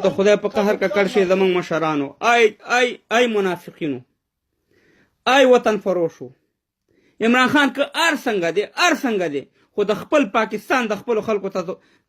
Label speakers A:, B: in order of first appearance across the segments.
A: ته خدای په قهر ککړ شي زمونږ مشرانو. ای منافقینو، ای وطن فروشو. عمران خان که هر څنګه دی خو د خپل پاکستان د خپلو خلکو ته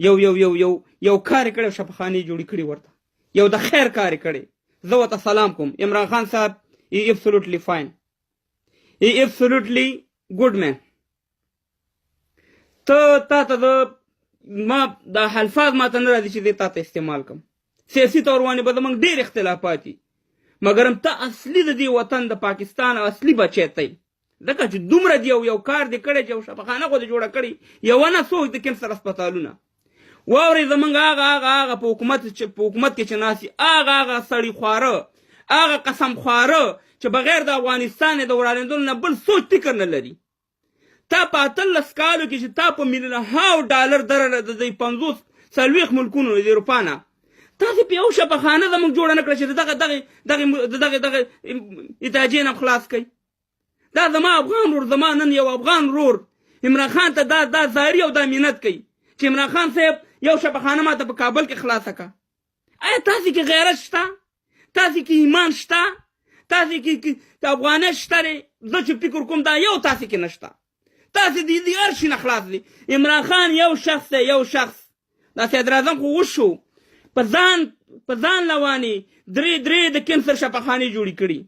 A: یو کار یې کړی، شفاخانې جوړې کړي، ورته یو د خیر کار یې کړی. زه ورته سلام کوم. عمران خان صاحب ای ابسولوټلی فاین، ای ابسولوټلی ګوډ مین. تا ته ما دا الفاظ ما ته نه راځي چې دې تا ته استعمال کړم. سیاسي طور باندې به زموږ ډېر اختلافات وي، مګرم ته اصلي د دې وطن د پاکستان اصلي بچی تی، ځکه چې دومره دی یو کار دې کړی چې یو شفاخانه خو دې جوړه کړې، یوه نه څوک د کینسر هسپتالونه. واورئ زموږ هغه په حکومت کې چې ناست هغه سړي خواره، هغه قسم خواره چې بغیر د افغانستان د ورانېدلو نه بل سوچ فکر نه لري. تا په 18 کالو کې چې تا په میلیونهاو ډالر درله د 50-40 ملکونو د اروپا نه تاسې په یو شفاخانه زموږ جوړه نه کړه چې دغه اتحادیې نه خلاص کوي. دا زما افغان ورور، زما نن یو افغان ورور عمران خان ته دا زاري او دا منت کوي چې عمران خان صاحب یو شفاخانه ماته په کابل کې خلاصه کړه. آیا تاسې کې غیرت شته؟ تاسې کې ایمان شته؟ تاسې کې افغانیت شته دی؟ زه چې فکر کوم دا یو تاسې کې نشته. تاسې د هر شي نه خلاص دي. عمران خان یو شخص دی، یو شخص. دا صدراعظم خو وشو، په ځان لوانې درې د کینسر شفاخانې جوړې کړي،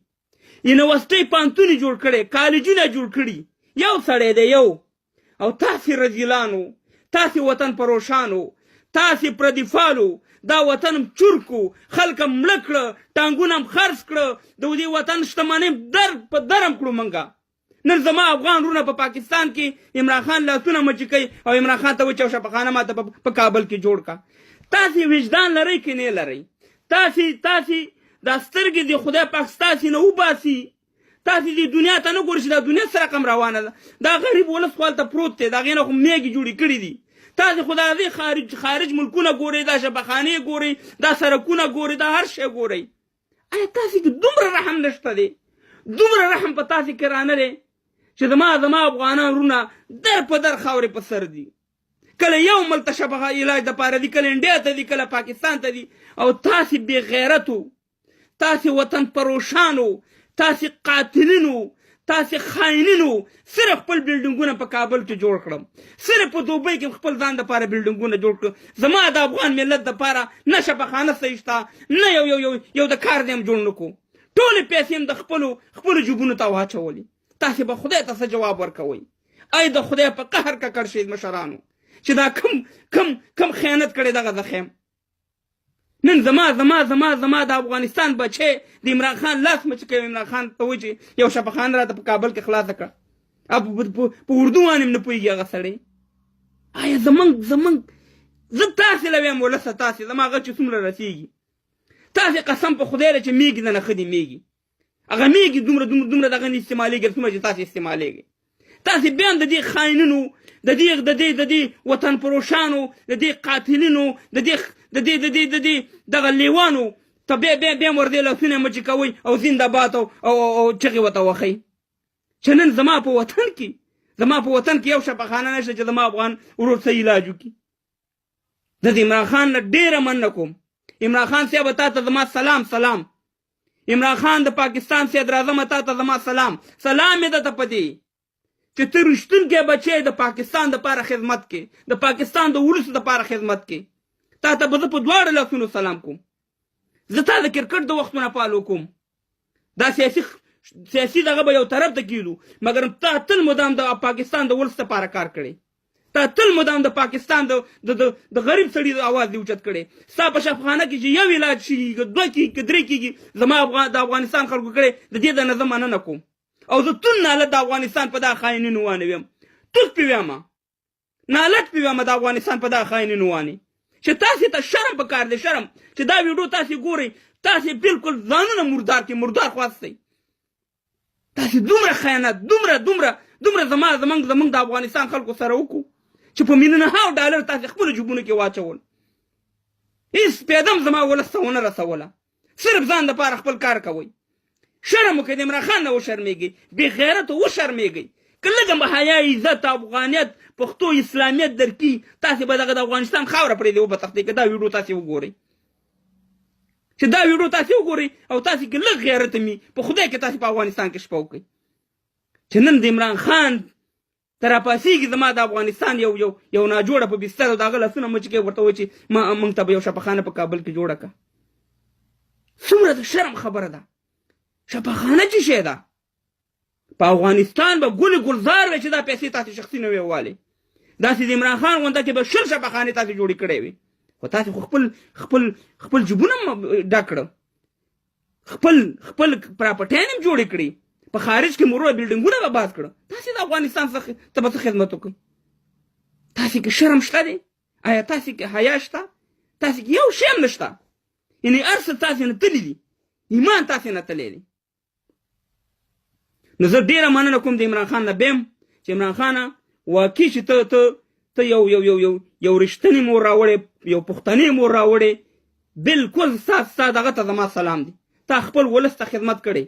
A: یونیورسټۍ پوهنتونې جوړ کړي، کالجونه جوړ کړي. یو سړی دی یو. او تاسې رذیلانو، تاسې وطن پروشانو، تاسې پردیفالو دا وطن چور کو، خلک هم مړه کړه، ټانګونه هم خرڅ کړه، د دې وطن شتمنۍ په درم کړو منګه. نن زما افغان وروڼه په پاکستان کې عمران خان لاسونه مچې کوي او عمران خان ته وایي چې شفاخانه ماته په کابل کې جوړ کړه. تاسې وجدان لرئ که نه لرئ؟ تاسې دا سترګې د خدای پاک ستاسې نه وباسي. تاسې دې دنیا ته نه ګورئ چې دا دنیا څه رقم روانه ده. دا غریب ولس خو هلته پروت دی، د هغې نه خو میږې جوړې کړي دي. تاسې خو د هغې خارج ملکونه ګورئ، دا شفاخانې ګورئ، دا سړکونه ګورئ، دا هر شی ګورئ. آیا تاسې کې دومره رحم نشته دی؟ دومره رحم په تاسې کې رانه دی چې زما افغانان وروڼه در په در خاورې په سر دي. کله یو ملک ته شفا علاج دپاره دي، کله انډیا ته دي، کله پاکستان ته دي. او تاسې بې غیرتو، تاسې وطن پروشانو، تاسې قاتلینو، تاسې خاینینو صرف خپل بلډینګونه په کابل کې جوړ کړم، صرف په دوبۍ کې خپل ځان دپاره بلډینګونه جوړ کړم. زما د افغان ملت دپاره نه شفاخانه صحیح شته، نه یو د کار دی هم جوړ نه کړو. ټولې پیسې هم د خپلو جوبونو ته واچولې. تاسې به خدای ته څه جواب ورکوئ؟ ای د خدای په قهر ککړ شئ مشرانو چې دا کم خیانت کړی دغه زخیم. نن زما د افغانستان بچی د عمران خان لاس مچ کوي. عمران خان ته وایي چې یو شفاخانه راته په کابل کې خلاصه کړه، په اردو باندې هم نه پوهېږي هغه سړی. آیا زمونږ زه تاسې له ویم ولسه، تاسې زما غږ چې څومره رسېږي، تاسې قسم په خدای دی چې میږي نه ښه دي میږي. هغه میږي دومره دغه نه استعمالېږي څومره چې تاسې استعمالېږي. تاسې بیا هم د دې خاینینو، د دې وطن پروشانو، د دې قاتلینو، د دې دغه لیوانو ته بیا هم وردې لاسونه مچې کوئ او زنده‌باد او چغې ورته وښئ. چې نن زما په وطن کې یو شفاخانه نشته چې زما افغان ورور څه علاج وکړي. زه د عمران خان نه ډېره مننه کوم. عمران خان صاحبه تا ته زما سلام. عمران خان د پاکستان صدراعظمه تا ته زما سلام یې درته په دې چې ته رښتونکی بچی د پاکستان دپاره خدمت کې، د پاکستان د ولسو دپاره خدمت کې. تا ته به زه په دواړو لاسونو سلام کوم. زه تا د کرکټ د وختونه فالو کوم. دا سیاسي دغه به یو طرف ته کېدو، مګر تا تل مدام د پاکستان د ولس دپاره کار کړی. تا تل مدام د پاکستان د غریب سړي د اواز دی اوچت کړی. ستا په شفاخانه کې چې یو علاج شي، 2 کېږي، 3 کېږي، زما د افغانستان خلکو کړی، د دې نه زه مننه کوم. او زه تون نالت د افغانستان په دا خاینینو وانه ویم، توت پې ویمه، نالت پې ویمه د افغانستان په دا خاینینو وانې. چې تاسې ته شرم پکار دی، شرم چې دا ویډیو تاسې ګورئ، تاسې بالکل ځانونه مردار خواستئ. تاسې دومره خیانت، دومره زمونږ د افغانستان خلکو سره وکړو چې په میلیونهاو ډالر تاسې خپلو جیبونو کې واچول. هېڅ پیدم زما ولس ته ونه رسوله. صرف ځان دپاره خپل کار کوئ. شرم وکړئ، د عمران خان نه وشرمېږئ، بې غیرته وشرمېږئ. که لږ هم حیا، عزت، افغانیت، پښتو، اسلامیت درکړي، تاسې به دغه د افغانستان خاوره پرېږدئ وبتښتئ. که دا ویډیو تاسې وګورئ. چې دا ویډیو تاسې وګورئ او تاسې کې لږ غیرت مي په خدای کې تاسې په افغانستان کې شپه وکړئ چې نن د عمران خان ته راپاسېږي زما د افغانستان یو ناجوړه په بستر او د هغه لاسونه مچ کوي ورته وایي چې موږ ته به یو شفاخانه په کابل کې جوړه کړه څومره د شرم خبره ده شفاخانه څه شی ده په افغانستان به ګل ګلزار وي چې دا پیسې تاسې شخصي نه وې والې داسې د عمران خان غونډه کې به شل شفاخانې تاسې جوړې کړې وي خو تاسې خو خپل جیبونه ډک کړه خپل پراپرټیان هم جوړې کړي په خارج کې مرور بلډینګونه به باز کړه تاسې د افغانستان څخه ته به څه خدمت وکړئ تاسې کې شرم شته دی آیا تاسې کې حیا شته تاسې کې یو شی هم نشته یعنې هر څه تاسې نه تللي دي ایمان تاسې نه تللی دی نو زه ډېره مننه کوم د عمران خان نه بیم چې عمران خانه واقعي چې ته یو رښتینې مور راوړې یو پښتنې مور راوړې بلکل ستا دغه ته زما سلام دی تا خپل ولس ته خدمت کړی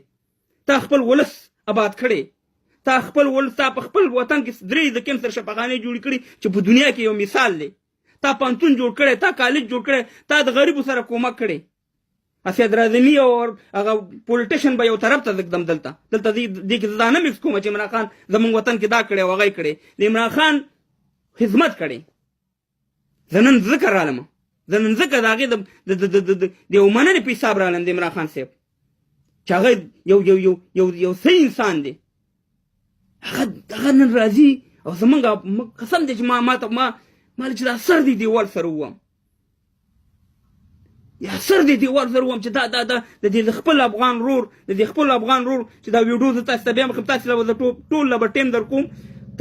A: تا خپل ولس آباد کړی تا خپل ولس تا په خپل وطن کې 3 د کینسر شفاخانې جوړې کړي چې په دنیا کې یو مثال دی تا پوهنتون جوړ کړی تا کالج جوړ کړی تا د غریبو سره کومک کړی اسید رازمي او هغه پولیټیشن به یو طرف ته ځږدم دلته دې کې دا نه مکس کومه چې عمران خان زموږ وطن کې دا کړی او هغه یې کړی د عمران خان خدمت کړی زه نن ذکر رالم زه نن ځکه د هغې د یو مننې په حساب رالم د عمران خان صاحب چې هغه یو صحیح انسان دی هغه نن راځي او زمونږ قسم دی چې ما چې دا سر دی دیوال سره ووم یا سر دی دیوال سره ووم چې دا د دې خپل افغان رور چې دا ویډیو زه تاسو ته بیا مخکې تاسې له به ټول له به ټیم در کوم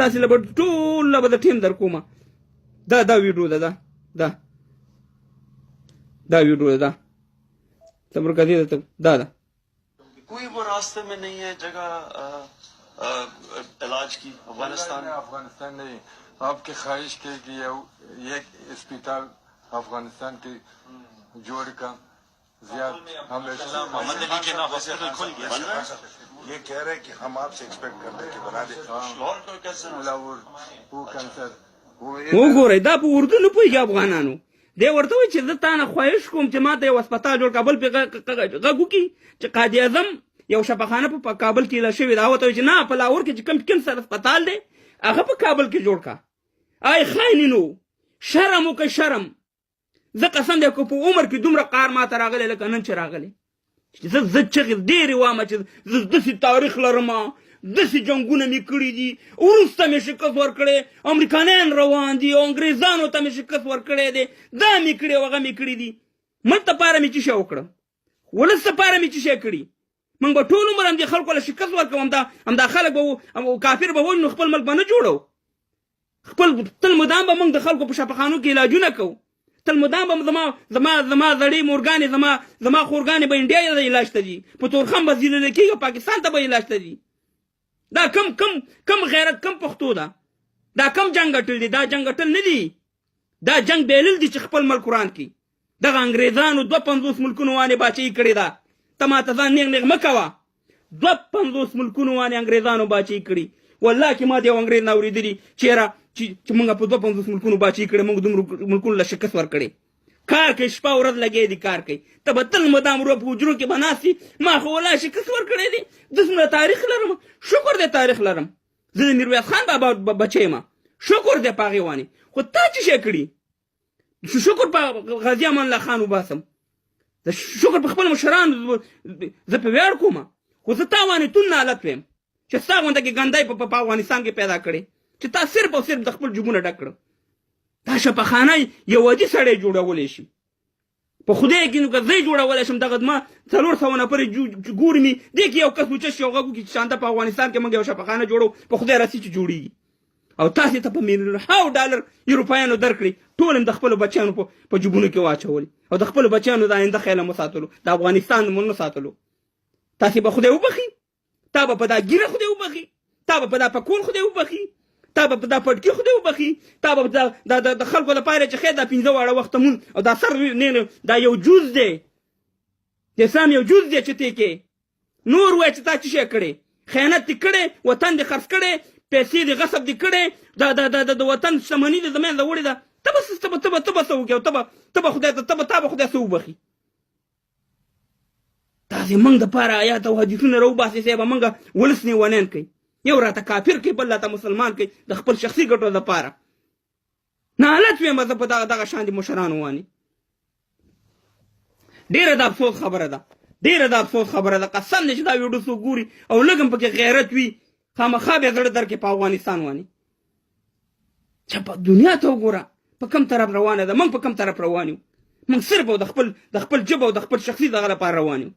A: تاسې له به ټول له به د ټیم در کومه دا ویډیو ده دا ویډیو ده صبر کا دې دا
B: کوئی وہ راستے میں نہیں ہے جگہ علاج کی افغانستان
C: نہیں آپ کی خواہش کے کہ یہ اسپتال افغانستان کی جوڑ کا
D: یہ کہہ رہے کہ ہم آپ سے ایکسپیکٹ کرتے ہیں کہ بنا دیں
A: وګورئ دا په اردو نه پوهېږي افغانانو دی ورته وایي چې زه تا نه خواهش کوم چې ما ته یو هسپتال جوړ کړه بل پرې غږ وکړي چې قاضي اعظم یو شفاخانه په کابل کې ایله شوې ده هغه ورته وایي چې نه په لاهور کې چې کوم کینسر هسپتال دی هغه په کابل کې جوړ کړه آی خاینینو شرم وکړه شرم زه قسم دی که په عمر کې دومره قهر ما ته راغلی لکه نن چې راغلی زه چغې ډېرې وامه چې زه داسې تاریخ لرم داسې جنګونه مې کړي دي وروسته مې شکست ورکړی امریکانیان روان دي او انګریزانو ته مې شکست ورکړی دی دا مې کړي او هغه مې کړي دي ملک دپاره مې څه شی وکړه ولس دپاره مې څه شی کړي موږ به ټول عمر همدې خلکو له شکست ورکوو همدا خلک به کافر به وژنو خپل ملک به نه جوړو خپل تل مدام به موږ د خلکو په شفاخانو کې علاجونه کوو تل مدام به زما زړې مورګانې زما خورګانې به انډیا ته علاج ته ځي په تورخم به ځیللی کېږي پاکستان ته به علاج ته ځي دا کم غیرت کم پښتو ده دا کم جنګ اټل دی دا جنګ اټل نه دی دا جنګ بیلل دی چې خپل ملک وران کړي دغه انګریزانو 52 ملکونو باندې باچهي کړې ده ته ماته ځان نیغ مه کوه 52 ملکونو باندې انګریزانو باچهي کړي والله کې ما د یو انګریز نه اورېدلي چېرې چې موږ په 52 ملکونو باچهي کړې موږ دومره ملکونو له شکست ورکړې کار کوي شپه ورځ لګې دي کار کوي ته به تل مدام رو په حجرو کې به ناست ما خو والله شکست ورکړی دی دومره تاریخ لرم شکر دی تاریخ لرم زه د میرویس خان بابا بچی یم شکر دی په هغې باندې خو تا څه شی کړي شکر په غازي امان الله خان وباسم شکر په خپل مشرانو زه په ویاړ کوم خو زه تا باندې تون حالت ویم چې ستا غونډه کې ګندی په افغانستان کې پیدا کړې چې تا صرف او صرف د خپل جیبونه ډک کړه دا شفاخانه یو عادي سړی جوړولی شي په خدای کې نو که زه یې جوړولی شم دغه ما 400 نفرې ګوري مې دې کې یو کس اوچه شي او غږ وکړي چې شانته په افغانستان کې موږ یو شفاخانه جوړو په خدای راسي چې جوړېږي او تاسې ته په $1,000,000 اروپایانو درکړي ټول هم د خپلو بچیانو په جیبونو کې واچولي او د خپلو بچیانو د آینده خیال مو ساتلو د افغانستان مو نه ساتلو تاسې به خدای وبخي تا به په دا ګیره خدای وبخي تا به په دا پکول خدای وبخي تا به په دا پټکي خدای وبخي تا به د خلکو لپاره چې خیر دا 15 واړه وخته مون او دا سر دا یو جوز دی د اسلام یو جوز دی چې تی کې نور وایي چې تا څه شی کړی خیانت دې کړی وطن دې خرڅ کړی پیسې دې غصب دې کړی د وطن شتمني دې د منځه وړې ده ته به څه وکړې او ته به خدای ته څه وبخي داسې موږ دپاره آیات او حدیثونه راوباسئ صاحبه موږ ولس نیونیان کوي یو راته کافر کوي بل راته مسلمان کوي د خپل شخصي ګټو دپاره نالت ویم زه په دغه شان د مشرانو وانې ډېره د افسوس خبره ده ډېره د افسوس خبره ده قسم دی چې دا ویډیو څوک ګوري او لږ هم پکې غیرت وي خامخا بیا زړه درکې په افغانستان وانې چې په دنیا ته وګوره په کوم طرف روانه ده موږ په کوم طرف روان یو موږ صرف او د خپل ژبه او د خپل شخصي دغه لپاره روان یو